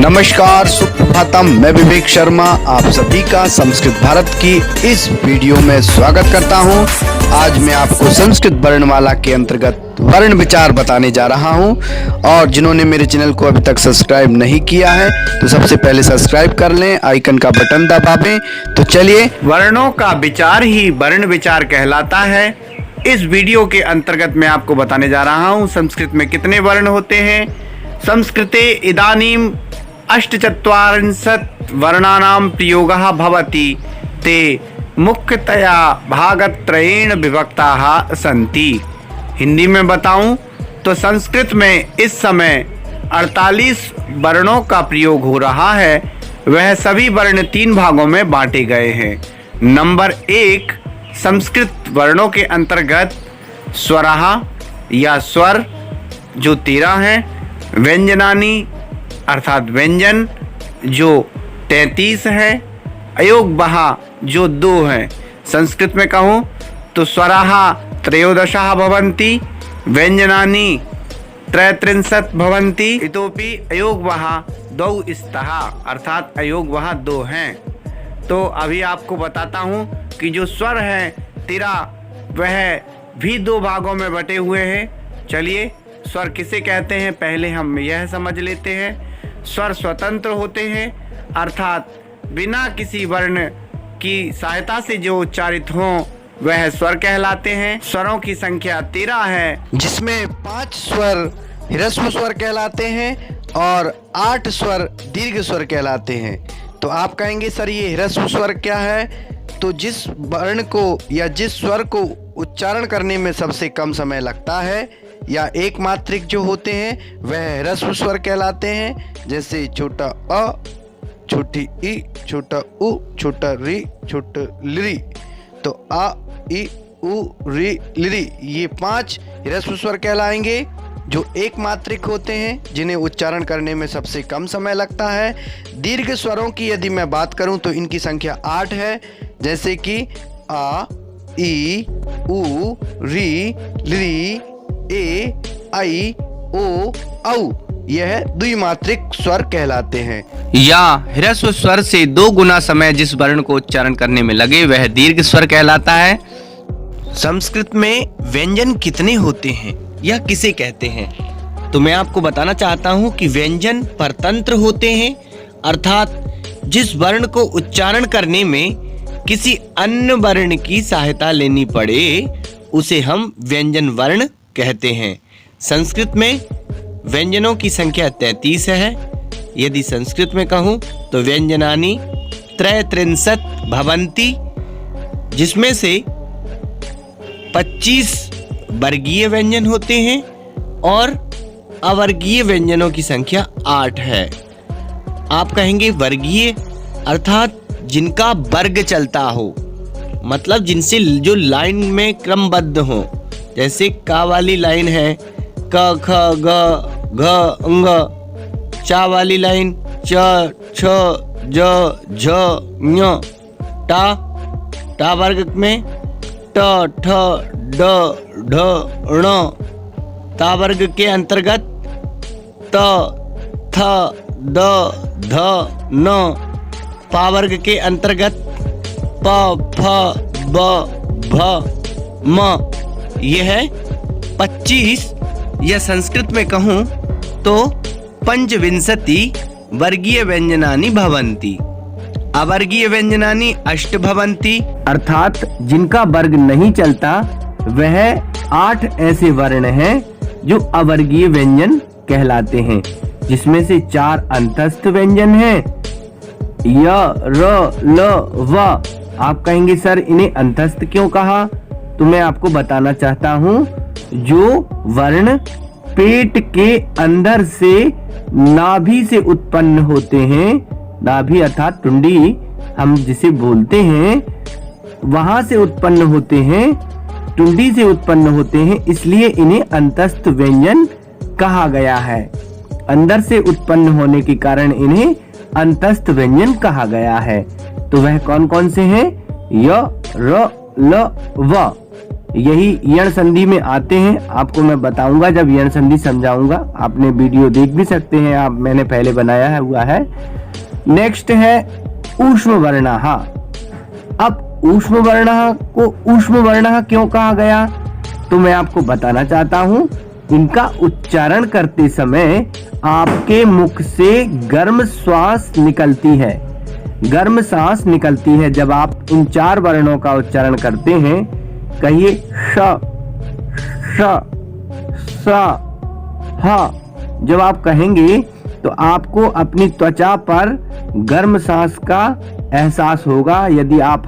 नमस्कार, सुप्रभातम। मैं विवेक शर्मा आप सभी का संस्कृत भारत की इस वीडियो में स्वागत करता हूं। आज मैं आपको संस्कृत वर्णमाला के अंतर्गत वर्ण विचार बताने जा रहा हूं और जिन्होंने मेरे चैनल को अभी तक सब्सक्राइब नहीं किया है तो सबसे पहले सब्सक्राइब कर लें, आइकन का बटन दबाएं। तो चलिए, वर्णों का विचार ही वर्ण विचार कहलाता है। इस वीडियो के अंतर्गत मैं आपको बताने जा रहा हूं संस्कृत में कितने वर्ण होते हैं। संस्कृते इदानीम अष्टचत्वारिंशत् वर्णानां प्रयोगः भवति, ते मुख्यतया भागत्रयेण विभक्ताः सन्ति। हिंदी में बताऊं तो संस्कृत में इस समय 48 वर्णों का प्रयोग हो रहा है। वह सभी वर्ण 3 भागों में बांटे गए हैं। नंबर 1, संस्कृत वर्णों के अंतर्गत स्वरः या स्वर जो 13 हैं, व्यंजनानि अर्थात व्यंजन जो 33 है, अयोगवः जो 2 हैं। संस्कृत में कहूँ तो स्वरः 13 भवन्ति, व्यंजनानि 33 भवन्ति, इतोपि अयोगवः 2 स्तः अर्थात अयोगवः 2 हैं। तो अभी आपको बताता हूँ कि जो स्वर है 13 वह भी 2 भागों में बटे हुए हैं। चलिए, स्वर किसे कहते हैं पहले हम यह समझ लेते हैं। स्वर स्वतंत्र होते हैं अर्थात बिना किसी वर्ण की सहायता से जो उच्चारित हों वह स्वर कहलाते हैं। स्वरों की संख्या 13 है, जिसमें 5 स्वर ह्रस्व स्वर कहलाते हैं और 8 स्वर दीर्घ स्वर कहलाते हैं। तो आप कहेंगे सर ये ह्रस्व स्वर क्या है? तो जिस वर्ण को या जिस स्वर को उच्चारण करने में सबसे कम समय लगता है या एक मात्रिक जो होते हैं वह ह्रस्व स्वर कहलाते हैं। जैसे छोटा अ, छोटी ई, छोटा उ, छोटा री, छोटा लिरी। तो आ, ई, उ, री, लिरी ये 5 ह्रस्व स्वर कहलाएंगे जो एक मात्रिक होते हैं, जिन्हें उच्चारण करने में सबसे कम समय लगता है। दीर्घ स्वरों की यदि मैं बात करूं तो इनकी संख्या 8 है। जैसे कि आ, ई, उ, री, लिरी, ए, आई, ओ, औ यह द्विमात्रिक स्वर कहलाते हैं। या ह्रस्व स्वर से 2 गुना समय जिस वर्ण को उच्चारण करने में लगे वह दीर्घ स्वर कहलाता है। संस्कृत में व्यंजन कितने होते हैं या किसे कहते हैं? तो मैं आपको बताना चाहता हूं कि व्यंजन परतंत्र होते हैं अर्थात जिस वर्ण को उच्चारण करने में किसी अन्य वर्ण की सहायता लेनी पड़े उसे हम व्यंजन वर्ण कहते हैं। संस्कृत में व्यंजनों की संख्या 33 है। यदि संस्कृत में कहूँ तो व्यंजनानि 33 भवन्ति, जिसमें से 25 वर्गीय व्यंजन होते हैं और अवर्गीय व्यंजनों की संख्या 8 है। आप कहेंगे वर्गीय अर्थात जिनका वर्ग चलता हो, मतलब जिनसे जो लाइन में क्रमबद्ध हो। जैसे का वाली लाइन है क, ख, ग, घ, अंग। चा वाली लाइन च, छ, ज, झ, ञ। टा वर्ग में ट, ठ, ड, ढ, ण। ता वर्ग के अंतर्गत त, थ, द, ध, न। पा वर्ग के अंतर्गत प, फ, ब, भ, म। यह है 25 या संस्कृत में कहूँ तो पंचविंशति वर्गीय व्यंजनानि भवन्ति। अवर्गीय व्यंजनानि 8 भवन्ति अर्थात जिनका वर्ग नहीं चलता वह 8 ऐसे वर्ण हैं जो अवर्गीय व्यंजन कहलाते हैं, जिसमें से 4 अंतस्थ व्यंजन हैं य, र, ल, व। आप कहेंगे सर इन्हें अंतस्थ क्यों कहा? तो मैं आपको बताना चाहता हूँ जो वर्ण पेट के अंदर से नाभि से उत्पन्न होते हैं, नाभि अर्थात टुंडी हम जिसे बोलते हैं, वहां से उत्पन्न होते हैं, टुंडी से उत्पन्न होते हैं, इसलिए इन्हें अंतस्थ व्यंजन कहा गया है। अंदर से उत्पन्न होने के कारण इन्हें अंतस्थ व्यंजन कहा गया है। तो वह कौन कौन से हैं? य, र, ल, व। यही यण संधि में आते हैं। आपको मैं बताऊंगा जब यण संधि समझाऊंगा। आपने वीडियो देख भी सकते हैं, आप मैंने पहले बनाया हुआ है। नेक्स्ट है ऊष्म वर्णः। अब ऊष्म वर्णः को ऊष्म वर्णः क्यों कहा गया, तो मैं आपको बताना चाहता हूं। इनका उच्चारण करते समय आपके मुख से गर्म श्वास निकलती है, गर्म सांस निकलती है। जब आप इन 4 वर्णों का उच्चारण करते हैं, कहिए श, श, स, ह। जब आप कहेंगे तो आपको अपनी त्वचा पर गर्म सांस का एहसास होगा। यदि आप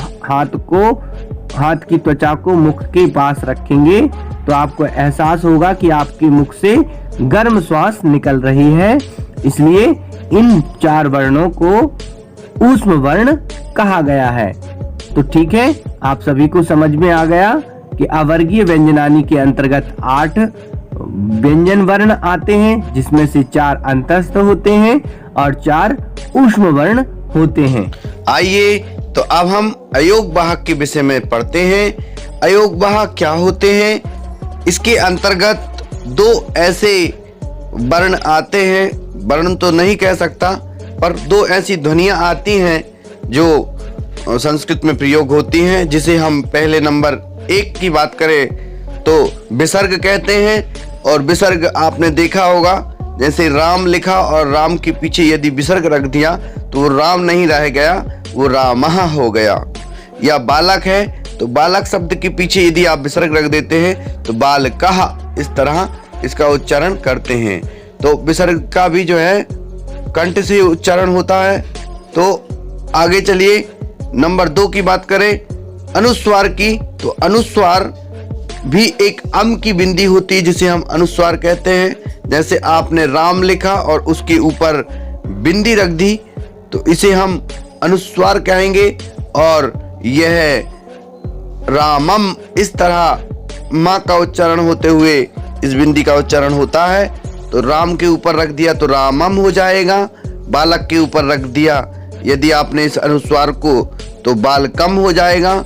हाथ की त्वचा को मुख के पास रखेंगे तो आपको एहसास होगा कि आपके मुख से गर्म श्वास निकल रही है। इसलिए इन 4 वर्णों को ऊष्म वर्ण कहा गया है। तो ठीक है, आप सभी को समझ में आ गया कि अवर्गीय व्यंजनानी के अंतर्गत 8 व्यंजन वर्ण आते हैं, जिसमें से 4 अंतस्थ होते हैं और 4 ऊष्म वर्ण होते हैं। आइए तो अब हम अयोग वाहक के विषय में पढ़ते हैं। अयोग वाहक क्या होते हैं? इसके अंतर्गत 2 ऐसे वर्ण आते हैं, वर्ण तो नहीं कह सकता, पर 2 ऐसी ध्वनियां आती हैं जो संस्कृत में प्रयोग होती हैं, जिसे हम पहले नंबर 1 की बात करें तो विसर्ग कहते हैं। और विसर्ग आपने देखा होगा, जैसे राम लिखा और राम के पीछे यदि विसर्ग रख दिया तो वो राम नहीं रह गया, वो रामः हो गया। या बालक है तो बालक शब्द के पीछे यदि आप विसर्ग रख देते हैं तो बालकः, इस तरह इसका उच्चारण करते हैं। तो विसर्ग का भी जो है कंठ से उच्चारण होता है। तो आगे चलिए नंबर 2 की बात करें अनुस्वार की, तो अनुस्वार भी एक अम की बिंदी होती है जिसे हम अनुस्वार कहते हैं। जैसे आपने राम लिखा और उसके ऊपर बिंदी रख दी तो इसे हम अनुस्वार कहेंगे। और यह रामम, इस तरह माँ का उच्चारण होते हुए इस बिंदी का उच्चारण होता है। तो राम के ऊपर रख दिया तो रामम हो जाएगा, बालक के ऊपर रख दिया यदि आपने इस अनुस्वार को तो बालकम हो जाएगा।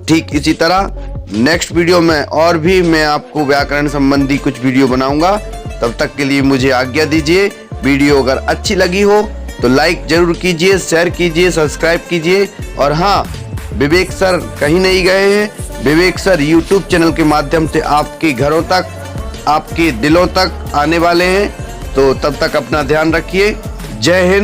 ठीक इसी तरह नेक्स्ट वीडियो में और भी मैं आपको व्याकरण संबंधी कुछ वीडियो बनाऊंगा। तब तक के लिए मुझे आज्ञा दीजिए। वीडियो अगर अच्छी लगी हो तो लाइक जरूर कीजिए, शेयर कीजिए, सब्सक्राइब कीजिए। और हाँ, विवेक सर कहीं नहीं गए हैं। विवेक सर यूट्यूब चैनल के माध्यम से आपके घरों तक, आपके दिलों तक आने वाले हैं। तो तब तक अपना ध्यान रखिए। जय हिंद।